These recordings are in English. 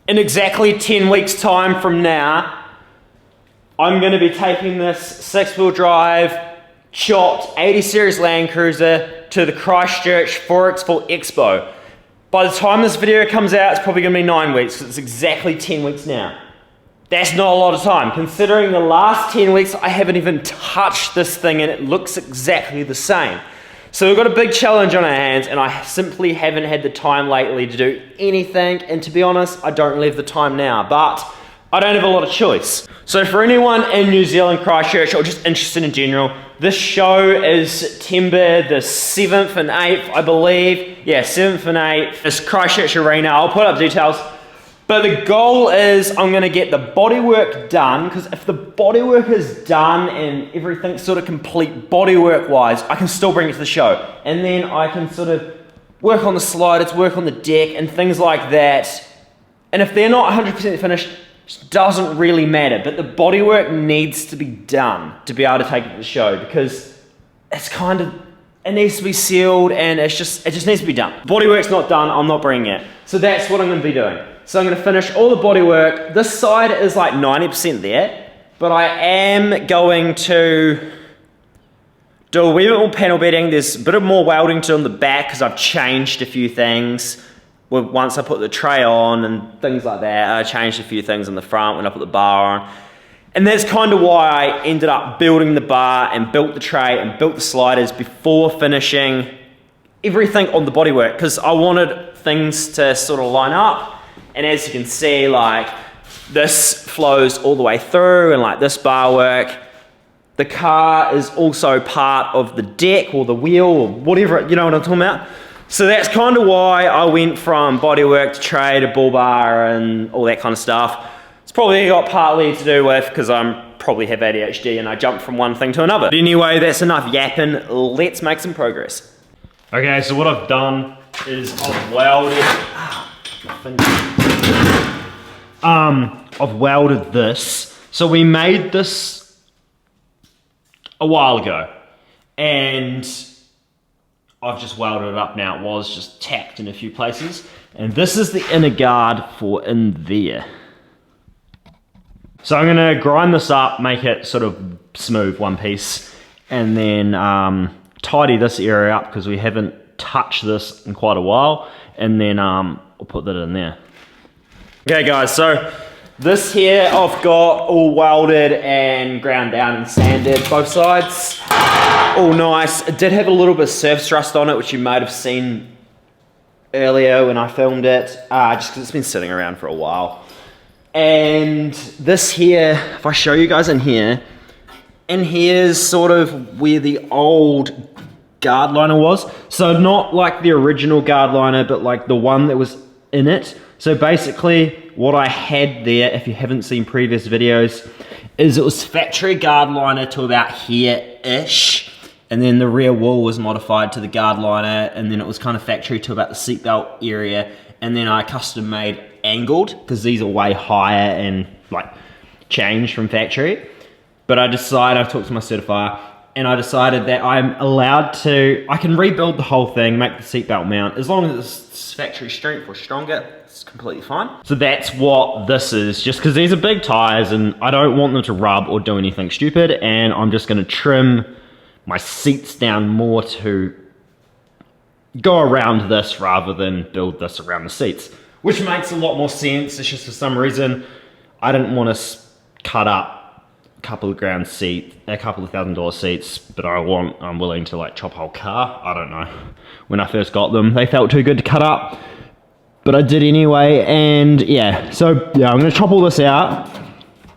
in exactly 10 weeks time from now, I'm going to be taking this 6-wheel drive, chopped 80 series Land Cruiser to the Christchurch 4x4 Expo. By the time this video comes out, it's probably going to be 9 weeks, because it's exactly 10 weeks now. That's not a lot of time, considering the last 10 weeks I haven't even touched this thing and it looks exactly the same. So we've got a big challenge on our hands, and I simply haven't had the time lately to do anything, and to be honest, I don't really have the time now, but I don't have a lot of choice. So for anyone in New Zealand, Christchurch, or just interested in general, this show is September the 7th and 8th, I believe. Yeah, 7th and 8th. It's Christchurch Arena. I'll put up details. But the goal is I'm going to get the bodywork done, because if the bodywork is done and everything's sort of complete bodywork-wise, I can still bring it to the show. And then I can sort of work on the sliders, work on the deck, and things like that. And if they're not 100% finished, it doesn't really matter. But the bodywork needs to be done to be able to take it to the show, because it's kind of, it needs to be sealed, and it just needs to be done. Bodywork's not done, I'm not bringing it. So that's what I'm going to be doing. So I'm going to finish all the bodywork. This side is like 90% there, but I am going to do a wee bit more panel bedding. There's a bit of more welding to do on the back, because I've changed a few things. Once I put the tray on and things like that, I changed a few things on the front when I put the bar on. And that's kind of why I ended up building the bar and built the tray and built the sliders before finishing everything on the bodywork, because I wanted things to sort of line up. And as you can see, like, this flows all the way through, and like this bar work. The car is also part of the deck or the wheel or whatever, you know what I'm talking about? So that's kind of why I went from bodywork to tray to bull bar and all that kind of stuff. It's probably got partly to do with, because I'm probably have ADHD and I jump from one thing to another. But anyway, that's enough yapping. Let's make some progress. Okay, so what I've done is I've welded this. So we made this a while ago, and I've just welded it up now. It was just tacked in a few places, and this is the inner guard for in there. So I'm going to grind this up, make it sort of smooth, one piece, and then tidy this area up, because we haven't touched this in quite a while, and then we'll put that in there. Okay guys, so this here I've got all welded and ground down and sanded, both sides. All nice. It did have a little bit of surface rust on it, which you might have seen earlier when I filmed it, just because it's been sitting around for a while. And this here, if I show you guys in here's sort of where the old guard liner was. So not like the original guard liner, but like the one that was in it. So basically what I had there, if you haven't seen previous videos, is it was factory guard liner to about here-ish, and then the rear wall was modified to the guard liner, and then it was kind of factory to about the seatbelt area, and then I custom made angled, because these are way higher and like changed from factory. But I decided, I talked to my certifier, and I decided that I'm allowed to, I can rebuild the whole thing, make the seatbelt mount, as long as it's factory strength or stronger, it's completely fine. So that's what this is, just because these are big tires and I don't want them to rub or do anything stupid, and I'm just going to trim my seats down more to go around this rather than build this around the seats, which makes a lot more sense. It's just for some reason I didn't want to cut up a couple of $1,000 seats, but I'm willing to like chop a whole car. I don't know. When I first got them, they felt too good to cut up, but I did anyway. And yeah, so yeah, I'm gonna chop all this out.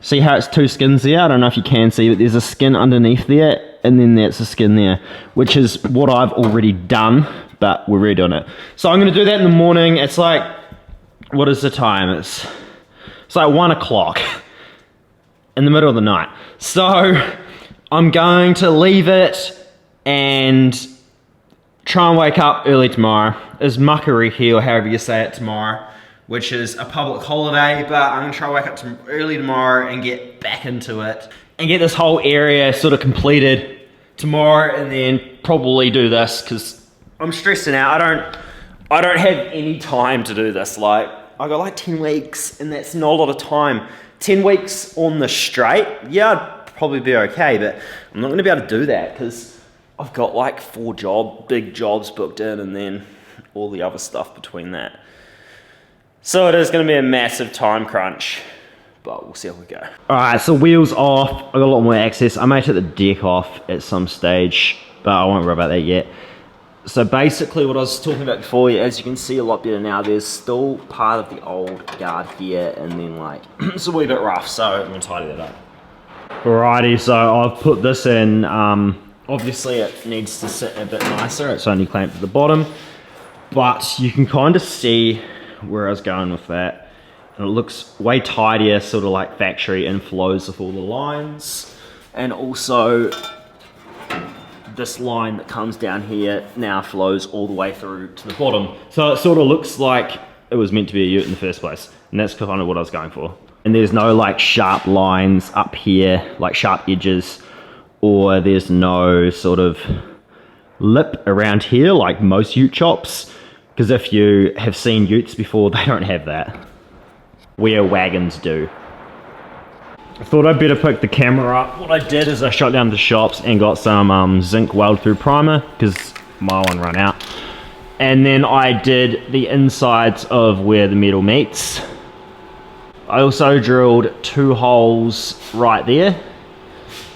See how it's two skins there? I don't know if you can see, but there's a skin underneath there, and then there's a skin there, which is what I've already done, but we're redoing it. So I'm gonna do that in the morning. It's like, what is the time? It's like 1 o'clock. In the middle of the night. So I'm going to leave it and try and wake up early tomorrow. It's Makariki, or however you say it, tomorrow, which is a public holiday, but I'm going to try and wake up early tomorrow and get back into it and get this whole area sort of completed tomorrow, and then probably do this, because I'm stressing out. I don't have any time to do this. Like, I got like 10 weeks, and that's not a lot of time. 10 weeks on the straight, yeah, I'd probably be okay, but I'm not going to be able to do that because I've got like 4 big jobs booked in, and then all the other stuff between that. So it is going to be a massive time crunch, but we'll see how we go. All right, so wheels off. I got a lot more access. I may take the deck off at some stage, but I won't worry about that yet. So basically what I was talking about before, as you can see a lot better now, there's still part of the old guard here, and then like, it's a wee bit rough, so I'm gonna tidy that up. Alrighty, so I've put this in, obviously it needs to sit a bit nicer, it's only clamped at the bottom, but you can kind of see where I was going with that. And it looks way tidier, sort of like factory, and flows with all the lines. And also, this line that comes down here now flows all the way through to the bottom. So it sort of looks like it was meant to be a ute in the first place. And that's kind of what I was going for. And there's no like sharp lines up here, like sharp edges, or there's no sort of lip around here like most ute chops. Because if you have seen utes before, they don't have that. Where wagons do. I thought I'd better pick the camera up. What I did is I shot down to the shops and got some zinc weld through primer because my one ran out. And then I did the insides of where the metal meets. I also drilled 2 holes right there,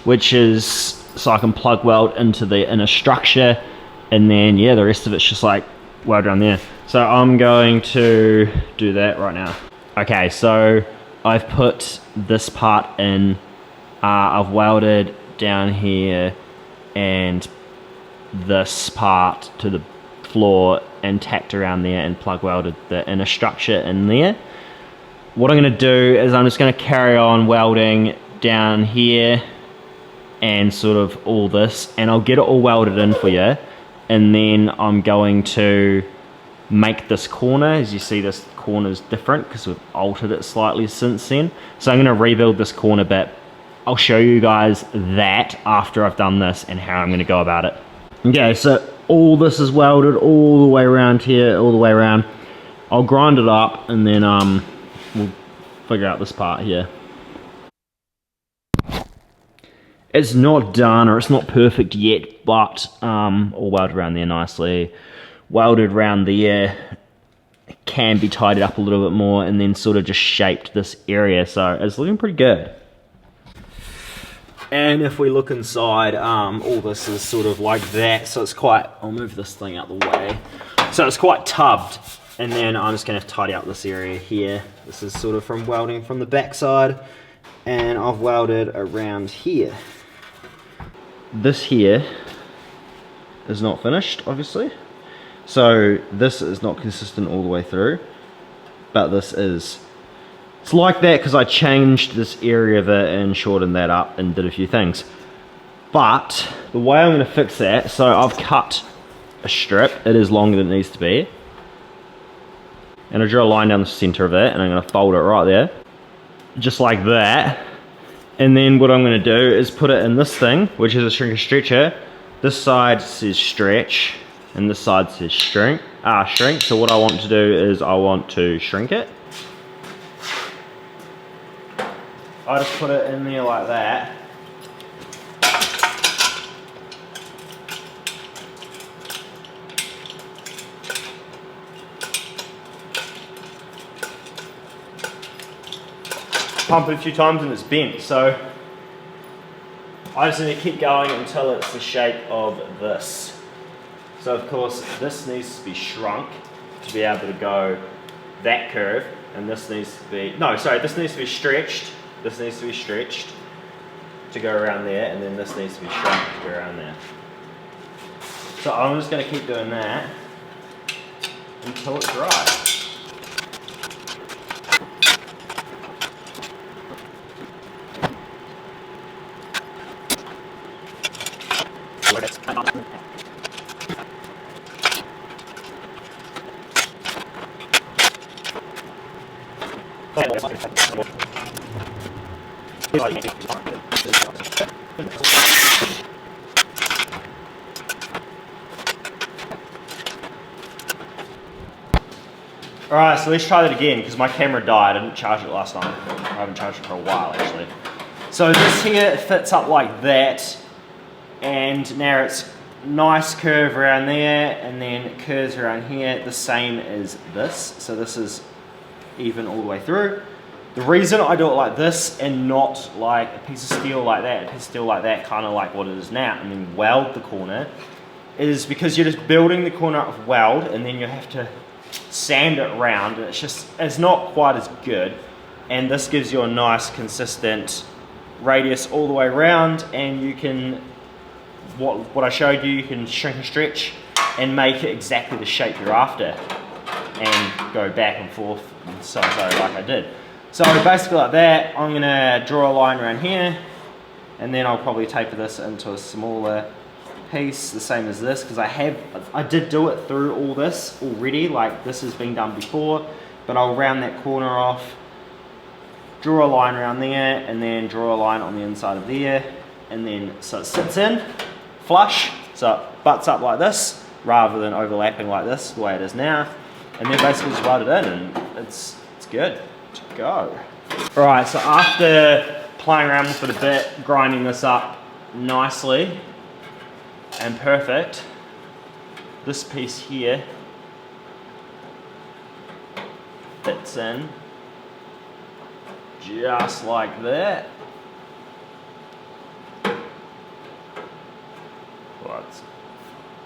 which is so I can plug weld into the inner structure, and then yeah, the rest of it's just like weld around there. So I'm going to do that right now. Okay, so I've put this part in, I've welded down here and this part to the floor and tacked around there and plug welded the inner structure in there. What I'm going to do is I'm just going to carry on welding down here and sort of all this, and I'll get it all welded in for you, and then I'm going to make this corner. As you see, this corner is different because we've altered it slightly since then, so I'm going to rebuild this corner bit. I'll show you guys that after I've done this and how I'm going to go about it. Okay, so all this is welded all the way around here, all the way around. I'll grind it up and then we'll figure out this part here. It's not done, or it's not perfect yet, but all welded around there nicely. Welded around there, it can be tidied up a little bit more, and then sort of just shaped this area, so it's looking pretty good. And if we look inside, all this is sort of like that, so it's quite, I'll move this thing out the way. So it's quite tubbed, and then I'm just going to tidy up this area here. This is sort of from welding from the back side, and I've welded around here. This here is not finished, obviously. So this is not consistent all the way through, but this is. It's like that because I changed this area of it and shortened that up and did a few things. But the way I'm going to fix that, so I've cut a strip, it is longer than it needs to be. And I drew a line down the center of it, and I'm going to fold it right there. Just like that. And then what I'm going to do is put it in this thing, which is a shrinker stretcher. This side says stretch, and this side says shrink. So what I want to do is I want to shrink it. I just put it in there like that. Pump it a few times and it's bent, so I just need to keep going until it's the shape of this. So of course this needs to be shrunk to be able to go that curve, and this needs to be, no sorry, this needs to be stretched. This needs to be stretched to go around there, and then this needs to be shrunk to go around there. So I'm just going to keep doing that until it's right. Alright, so let's try that again, because my camera died. I didn't charge it last night. I haven't charged it for a while, actually. So this here fits up like that, and now it's nice curve around there, and then it curves around here, the same as this. So this is even all the way through. The reason I do it like this and not like a piece of steel like that, a piece of steel like that, kind of like what it is now, and then weld the corner, is because you're just building the corner up with weld, and then you have to sand it round, and it's not quite as good. And this gives you a nice consistent radius all the way around, and you can, what I showed you, you can shrink and stretch and make it exactly the shape you're after, and go back and forth and so like I did. So basically like that, I'm gonna draw a line around here, and then I'll probably taper this into a smaller piece, the same as this, because I did do it through all this already, like this has been done before, but I'll round that corner off, draw a line around there, and then draw a line on the inside of there, and then so it sits in flush, so it butts up like this rather than overlapping like this the way it is now, and then basically just weld it in, and it's good to go. Alright, so after playing around with it a bit, grinding this up nicely and perfect, this piece here fits in just like that.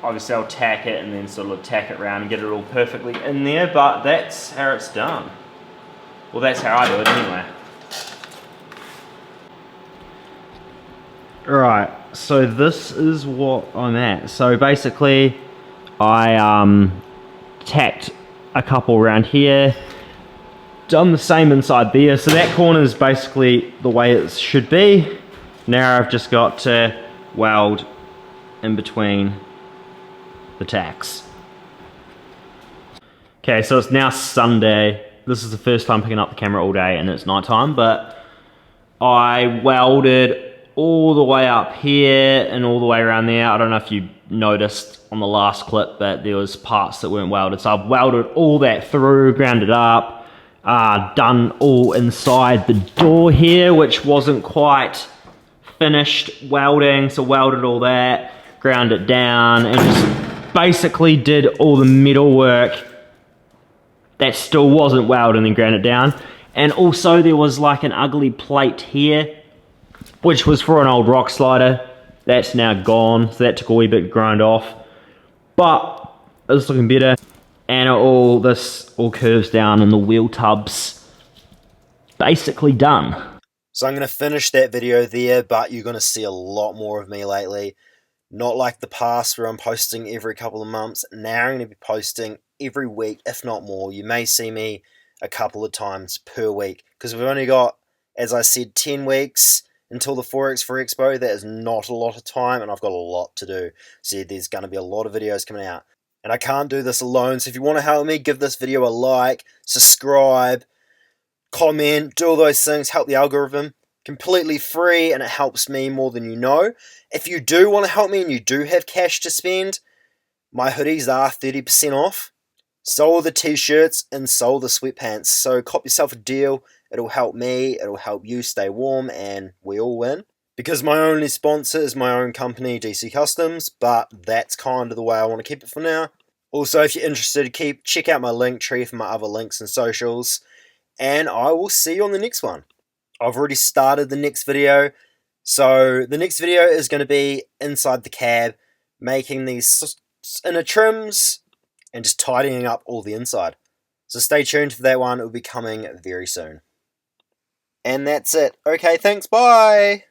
Obviously I'll tack it and then sort of tack it around and get it all perfectly in there, but that's how it's done. Well, that's how I do it anyway. Right, so this is what I'm at. So basically I tacked a couple around here, done the same inside there, so that corner is basically the way it should be. Now I've just got to weld in between the tacks. Okay, so it's now Sunday. This is the first time picking up the camera all day and it's night time, but I welded all the way up here and all the way around there. I don't know if you noticed on the last clip that there was parts that weren't welded, so I've welded all that through, ground it up, done all inside the door here, which wasn't quite finished welding, so welded all that, ground it down, and just basically did all the metal work that still wasn't welded, and then ground it down. And also there was like an ugly plate here, which was for an old rock slider. That's now gone, so that took a wee bit to grind off, but it's looking better. And this all curves down, and the wheel tub's basically done. So I'm going to finish that video there, but you're going to see a lot more of me lately. Not like the past where I'm posting every couple of months. Now I'm going to be posting every week, if not more. You may see me a couple of times per week, because we've only got, as I said, 10 weeks until the 4x4 Expo. That is not a lot of time, and I've got a lot to do. So there's going to be a lot of videos coming out. And I can't do this alone, so if you want to help me, give this video a like, subscribe, comment, do all those things, help the algorithm. Completely free, and it helps me more than you know. If you do want to help me and you do have cash to spend, my hoodies are 30% off. So are the t-shirts and so are the sweatpants. So cop yourself a deal. It'll help me, it'll help you stay warm, and we all win. Because my only sponsor is my own company, DC Customs, but that's kind of the way I want to keep it for now. Also, if you're interested, check out my link tree for my other links and socials, and I will see you on the next one. I've already started the next video, so the next video is going to be inside the cab, making these inner trims, and just tidying up all the inside. So stay tuned for that one, it will be coming very soon. And that's it. Okay, thanks, bye!